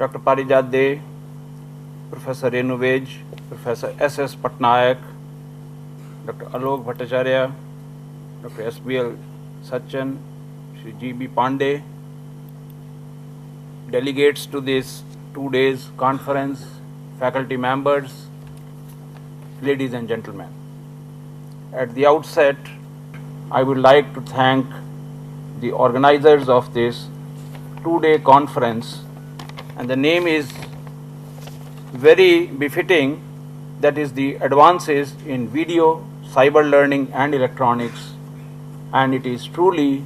Dr. Parijat De, Professor Renu Vej, Professor S.S. Patnaik, Dr. Alok Bhattacharya, Dr. S.B.L. Sachin, Shri G.B. Pandey, delegates to this 2 days conference, faculty members, ladies and gentlemen. At the outset, I would like to thank the organizers of this 2-day conference, and the name is very befitting, that is the Advances in Video, Cyber Learning and Electronics, and it is truly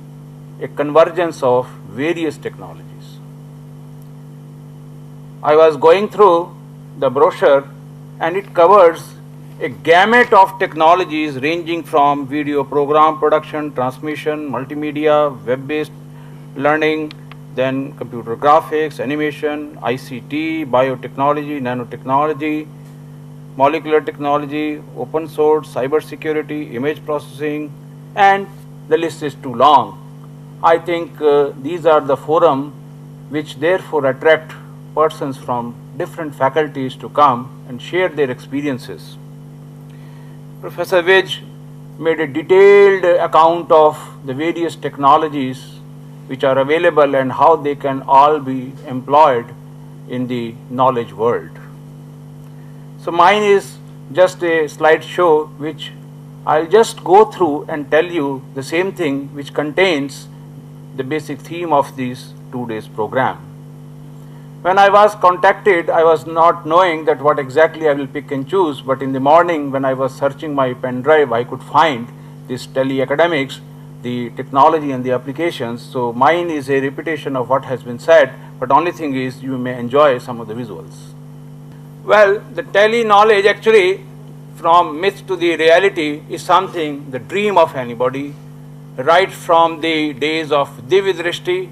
a convergence of various technologies. I was going through the brochure and it covers a gamut of technologies ranging from video program production, transmission, multimedia, web-based learning, then computer graphics, animation, ICT, biotechnology, nanotechnology, molecular technology, open source, cyber security, image processing, and the list is too long. I think these are the forum which therefore attract persons from different faculties to come and share their experiences. Professor Vej made a detailed account of the various technologies which are available and how they can all be employed in the knowledge world. So mine is just a slideshow which I'll just go through and tell you the same thing which contains the basic theme of this 2 days program. When I was contacted, I was not knowing that what exactly I will pick and choose, but in the morning when I was searching my pen drive, I could find this Tele-Academics, the technology and the applications. So mine is a repetition of what has been said, but only thing is you may enjoy some of the visuals. Well, the tele-knowledge actually, from myth to the reality, is something, the dream of anybody, right from the days of Divya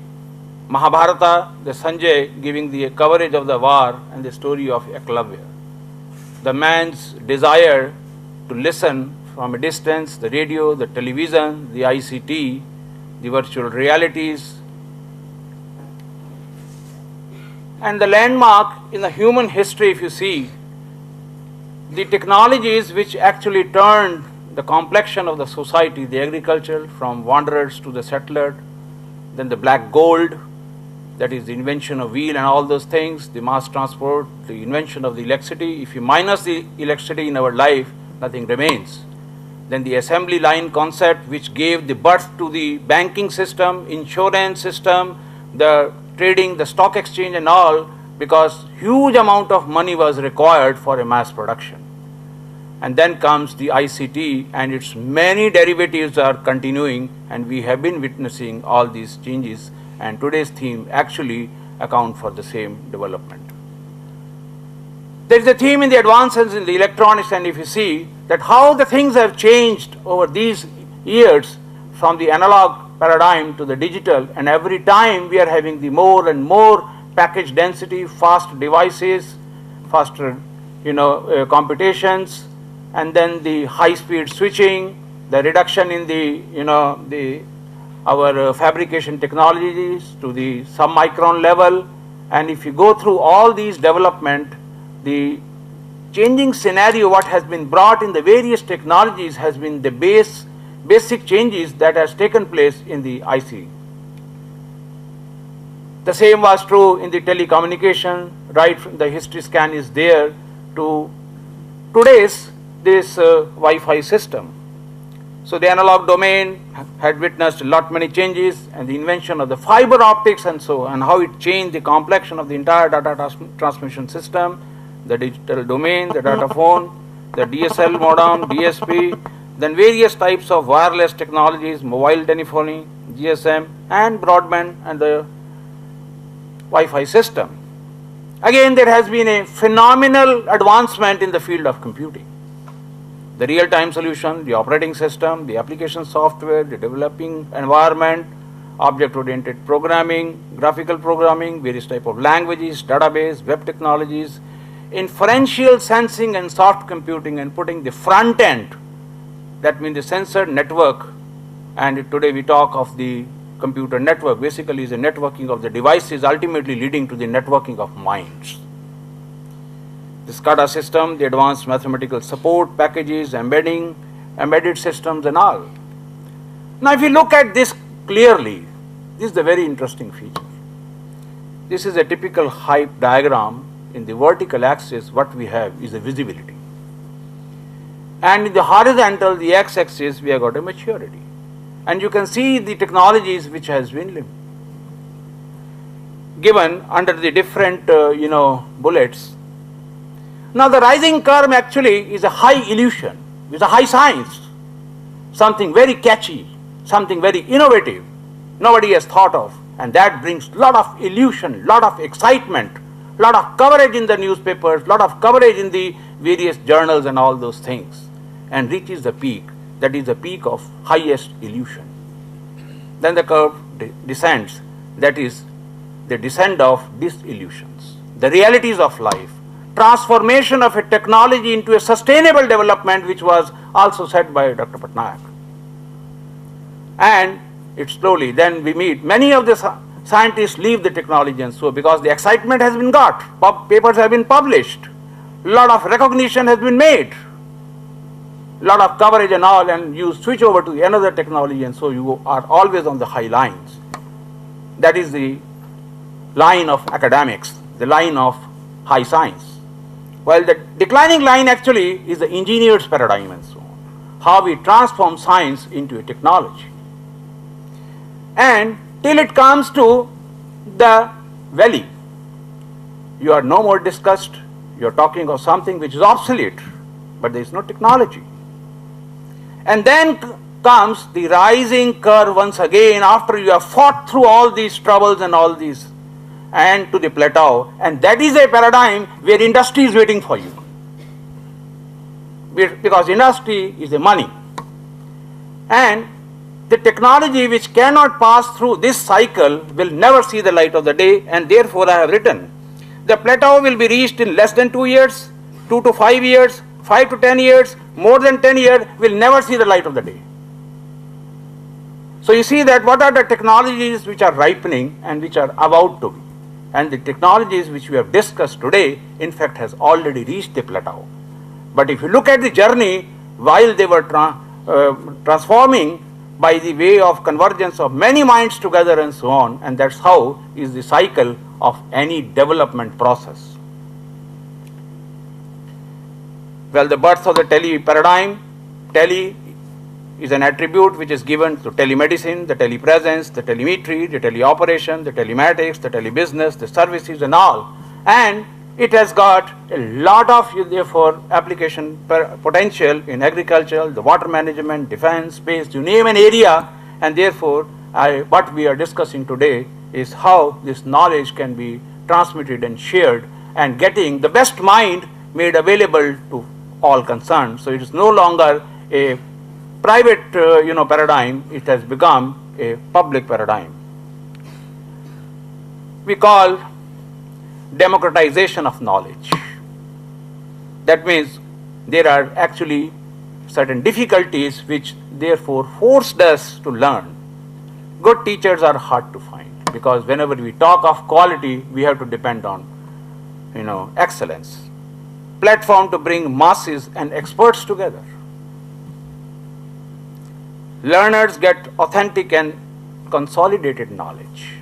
Mahabharata, the Sanjay giving the coverage of the war and the story of Eklavya. The man's desire to listen from a distance, the radio, the television, the ICT, the virtual realities, and the landmark in the human history, if you see, the technologies which actually turned the complexion of the society, the agriculture, from wanderers to the settler, then the black gold, that is the invention of wheel and all those things, the mass transport, the invention of the electricity. If you minus the electricity in our life, nothing remains. Then the assembly line concept which gave the birth to the banking system, insurance system, the trading, the stock exchange and all, because huge amount of money was required for a mass production. And then comes the ICT and its many derivatives are continuing, and we have been witnessing all these changes, and today's theme actually account for the same development. There is a theme in the advances in the electronics, and if you see that how the things have changed over these years from the analog paradigm to the digital, and every time we are having the more and more package density, fast devices, faster computations, and then the high speed switching, the reduction in the our fabrication technologies to the sub-micron level. And if you go through all these development, the changing scenario what has been brought in the various technologies has been the basic changes that has taken place in the IC. The same was true in the telecommunication, right from the history scan is there to today's this Wi-Fi system. So the analog domain had witnessed many changes, and the invention of the fiber optics and so on, how it changed the complexion of the entire data transmission system, the digital domain, the data phone, the DSL modem, DSP, then various types of wireless technologies, mobile telephony, GSM, and broadband, and the Wi-Fi system. Again, there has been a phenomenal advancement in the field of computing. The real-time solution, the operating system, the application software, the developing environment, object-oriented programming, graphical programming, various type of languages, database, web technologies, inferential sensing and soft computing, and putting the front end, that means the sensor network, and today we talk of the computer network basically is a networking of the devices ultimately leading to the networking of minds. The SCADA system, the advanced mathematical support packages, embedded systems and all. Now if you look at this clearly, this is a very interesting feature. This is a typical hype diagram. In the vertical axis, what we have is a visibility. And in the horizontal, the x-axis, we have got a maturity. And you can see the technologies which has been given under the different, bullets. Now the rising curve actually is a high illusion, is a high science, something very catchy, something very innovative, nobody has thought of, and that brings lot of illusion, lot of excitement, lot of coverage in the newspapers, lot of coverage in the various journals and all those things, and reaches the peak, that is the peak of highest illusion. Then the curve descends, that is the descent of disillusions, the realities of life, transformation of a technology into a sustainable development, which was also said by Dr. Patnaik. And it slowly, then we meet, many of the scientists leave the technology and so, because the excitement has been got, papers have been published, lot of recognition has been made, lot of coverage and all, and you switch over to another technology and so you are always on the high lines. That is the line of academics, the line of high science. While the declining line actually is the engineer's paradigm and so on, how we transform science into a technology. And till it comes to the valley, you are no more discussed, you are talking of something which is obsolete, but there is no technology. And then comes the rising curve once again after you have fought through all these troubles and all these, and to the plateau, and that is a paradigm where industry is waiting for you, because industry is the money, and the technology which cannot pass through this cycle will never see the light of the day, and therefore I have written the plateau will be reached in less than 2 years, 2 to 5 years, 5 to 10 years, more than 10 years will never see the light of the day. So you see that what are the technologies which are ripening and which are about to be. And the technologies which we have discussed today, in fact, has already reached the plateau. But if you look at the journey, while they were transforming by the way of convergence of many minds together and so on, and that's how is the cycle of any development process. Well, the birth of the TELE paradigm, TELE is an attribute which is given to telemedicine, the telepresence, the telemetry, the teleoperation, the telematics, the telebusiness, the services and all. And it has got a lot of, therefore, application potential in agriculture, the water management, defense, space, you name an area. And therefore, what we are discussing today is how this knowledge can be transmitted and shared, and getting the best mind made available to all concerned. So it is no longer a private paradigm, it has become a public paradigm. We call democratization of knowledge. That means there are actually certain difficulties which therefore forced us to learn. Good teachers are hard to find, because whenever we talk of quality, we have to depend on excellence. Platform to bring masses and experts together. Learners get authentic and consolidated knowledge.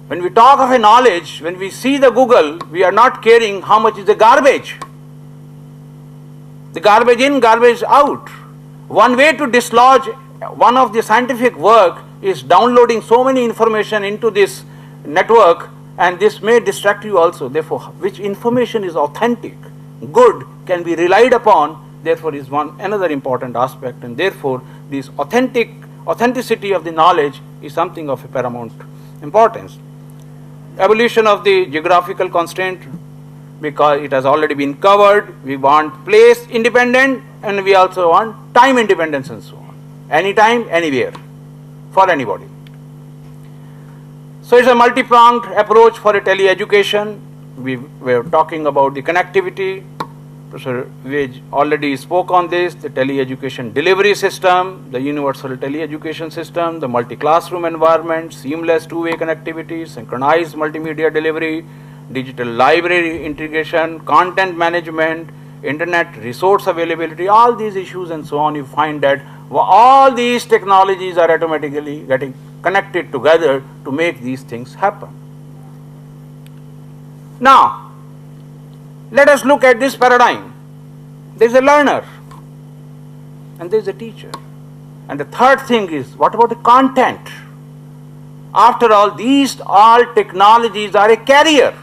When we talk of a knowledge, when we see the Google, we are not caring how much is the garbage. The garbage in, garbage out. One way to dislodge one of the scientific work is downloading so many information into this network, and this may distract you also. Therefore, which information is authentic, good, can be relied upon, therefore is another important aspect, and therefore this authenticity of the knowledge is something of a paramount importance. Evolution of the geographical constraint, because it has already been covered. We want place independent, and we also want time independence and so on. Anytime, anywhere, for anybody. So it's a multi-pronged approach for a tele-education. We were talking about the connectivity, Professor Vij already spoke on this, the tele-education delivery system, the universal tele-education system, the multi-classroom environment, seamless two-way connectivity, synchronized multimedia delivery, digital library integration, content management, internet resource availability, all these issues and so on. You find that all these technologies are automatically getting connected together to make these things happen. Now, let us look at this paradigm. There is a learner and there is a teacher. And the third thing is, what about the content? After all, these all technologies are a carrier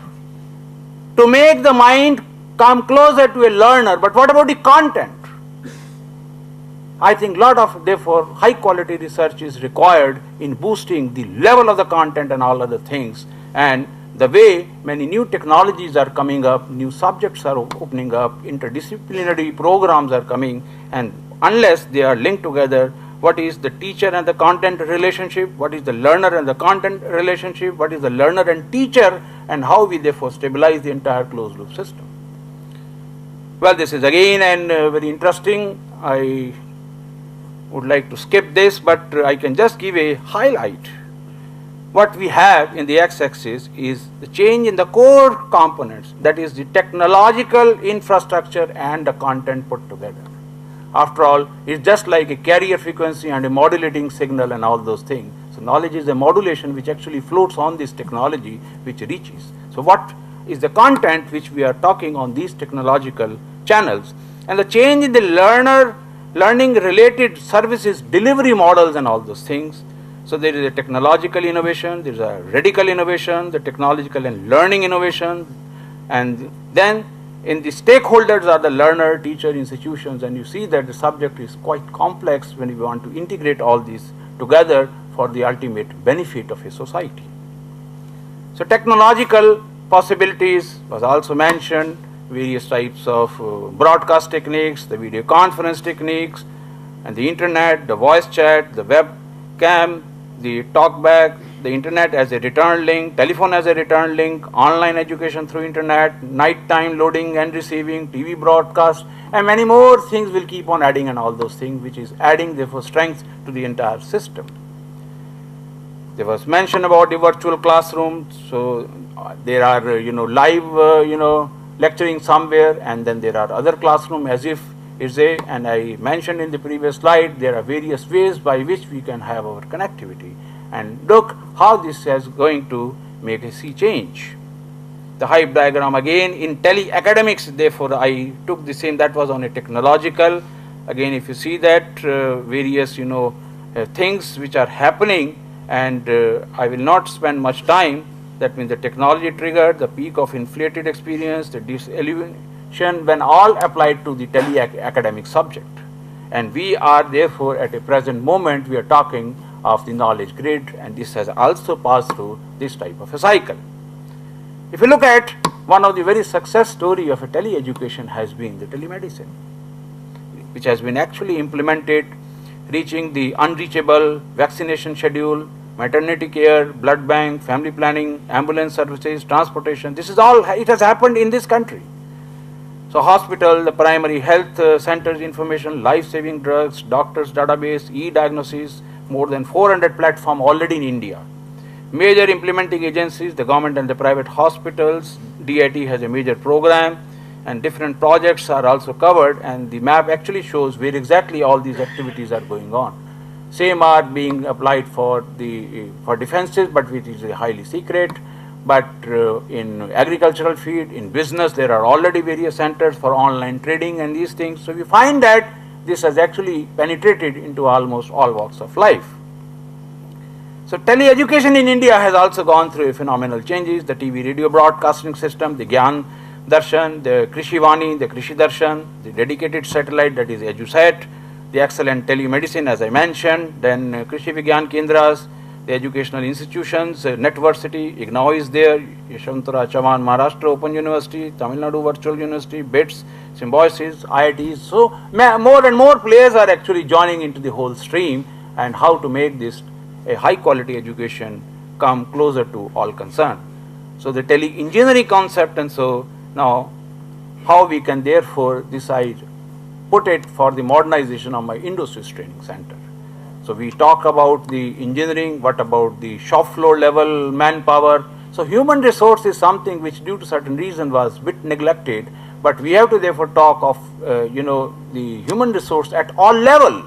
to make the mind come closer to a learner. But what about the content? I think a lot of, therefore, high quality research is required in boosting the level of the content and all other things. And the way many new technologies are coming up, new subjects are opening up, interdisciplinary programs are coming, and unless they are linked together, what is the teacher and the content relationship, what is the learner and the content relationship, what is the learner and teacher, and how we therefore stabilize the entire closed loop system. Well, this is again and very interesting. I would like to skip this, but I can just give a highlight. What we have in the x-axis is the change in the core components, that is the technological infrastructure and the content put together. After all, it's just like a carrier frequency and a modulating signal and all those things. So knowledge is a modulation which actually floats on this technology which reaches. So what is the content which we are talking on these technological channels? And the change in the learning related services delivery models and all those things. So there is a technological innovation, there is a radical innovation, the technological and learning innovation, and then in the stakeholders are the learner, teacher, institutions, and you see that the subject is quite complex when you want to integrate all these together for the ultimate benefit of a society. So technological possibilities was also mentioned, various types of broadcast techniques, the video conference techniques, and the internet, the voice chat, the webcam, the talkback, the internet as a return link, telephone as a return link, online education through internet, nighttime loading and receiving, TV broadcast, and many more things will keep on adding and all those things, which is adding therefore strength to the entire system. There was mention about the virtual classroom, so there are live lecturing somewhere, and then there are other classroom as if is a, and I mentioned in the previous slide, there are various ways by which we can have our connectivity. And look how this is going to make a sea change. The hype diagram again in Tele-Academics, therefore I took the same, that was on a technological. Again, if you see that various things which are happening, and I will not spend much time. That means the technology triggered, the peak of inflated experience, the disillusion, when all applied to the tele-academic subject. And we are therefore at a present moment, we are talking of the knowledge grid, and this has also passed through this type of a cycle. If you look at one of the very success story of a tele-education has been the telemedicine, which has been actually implemented, reaching the unreachable vaccination schedule, maternity care, blood bank, family planning, ambulance services, transportation. This is all, it has happened in this country. So hospital, the primary health centers information, life-saving drugs, doctors database, e-diagnosis, more than 400 platforms already in India. Major implementing agencies, the government and the private hospitals, DIT has a major program, and different projects are also covered, and the map actually shows where exactly all these activities are going on. Same are being applied for defenses, but which is highly secret. But in agricultural field, in business, there are already various centers for online trading and these things. So we find that this has actually penetrated into almost all walks of life. So tele-education in India has also gone through phenomenal changes. The TV radio broadcasting system, the Gyan Darshan, the Krishi Vani, the Krishi Darshan, the dedicated satellite, that is EduSat, the excellent telemedicine as I mentioned, then Krishi Vigyan Kendras, the educational institutions, Netversity, IGNOU is there, Yashwantara Chavan Maharashtra Open University, Tamil Nadu Virtual University, BITS, Symbiosis, IITs. So more and more players are actually joining into the whole stream, and how to make this a high quality education come closer to all concerned. So the tele-engineering concept, and so now how we can therefore decide, put it for the modernization of my Indo-Swiss Training Center. So we talk about the engineering, what about the shop floor level manpower. So human resource is something which due to certain reason was a bit neglected, but we have to therefore talk of the human resource at all level,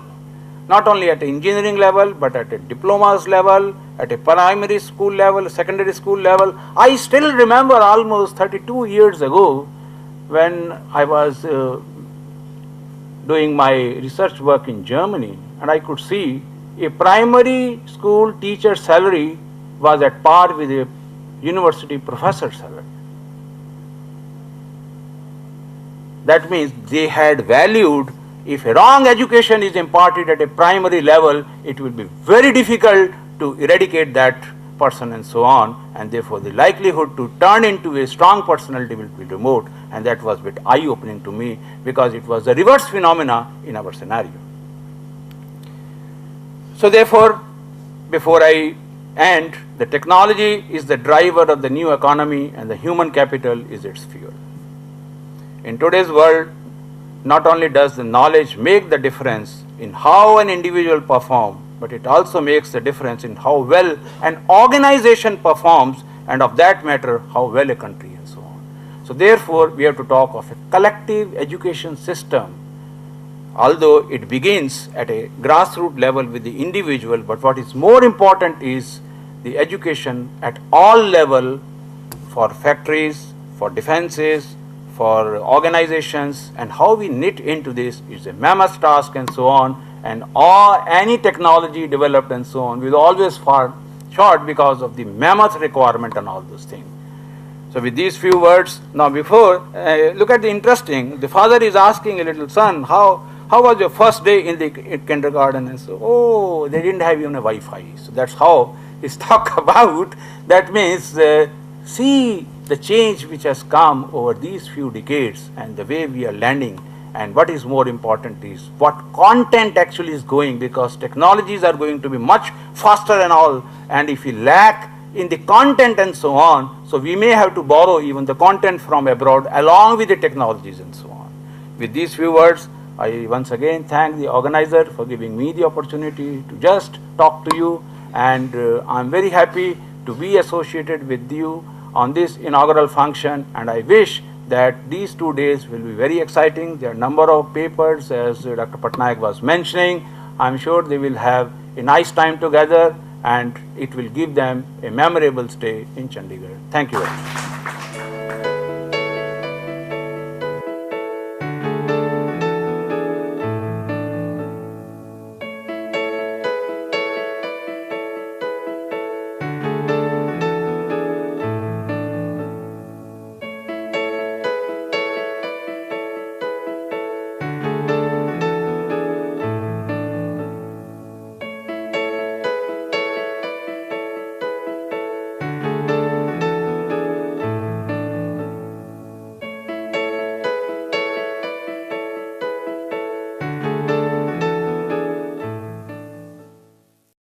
not only at engineering level, but at a diplomas level, at a primary school level, secondary school level. I still remember almost 32 years ago when I was doing my research work in Germany, and I could see a primary school teacher salary was at par with a university professor salary. That means they had valued, if a wrong education is imparted at a primary level, it will be very difficult to eradicate that person and so on, and therefore the likelihood to turn into a strong personality will be remote, and that was a bit eye-opening to me because it was a reverse phenomena in our scenario. So therefore, before I end, the technology is the driver of the new economy and the human capital is its fuel. In today's world, not only does the knowledge make the difference in how an individual performs, but it also makes the difference in how well an organization performs, and of that matter, how well a country and so on. So therefore, we have to talk of a collective education system, although it begins at a grassroots level with the individual, but what is more important is the education at all level for factories, for defenses, for organizations, and how we knit into this is a mammoth task and so on, and any technology developed and so on will always fall short because of the mammoth requirement and all those things. So with these few words, now before, look at the interesting, the father is asking a little son, how was your first day in the kindergarten? And so, oh, they didn't have even a Wi-Fi. So that's how it's talk about. That means, see the change which has come over these few decades and the way we are landing, and what is more important is what content actually is going, because technologies are going to be much faster and all, and if we lack in the content and so on, so we may have to borrow even the content from abroad along with the technologies and so on. With these few words, I once again thank the organizer for giving me the opportunity to just talk to you, and I'm very happy to be associated with you on this inaugural function, and I wish that these 2 days will be very exciting. There are a number of papers, as Dr. Patnaik was mentioning. I'm sure they will have a nice time together, and it will give them a memorable stay in Chandigarh. Thank you very much.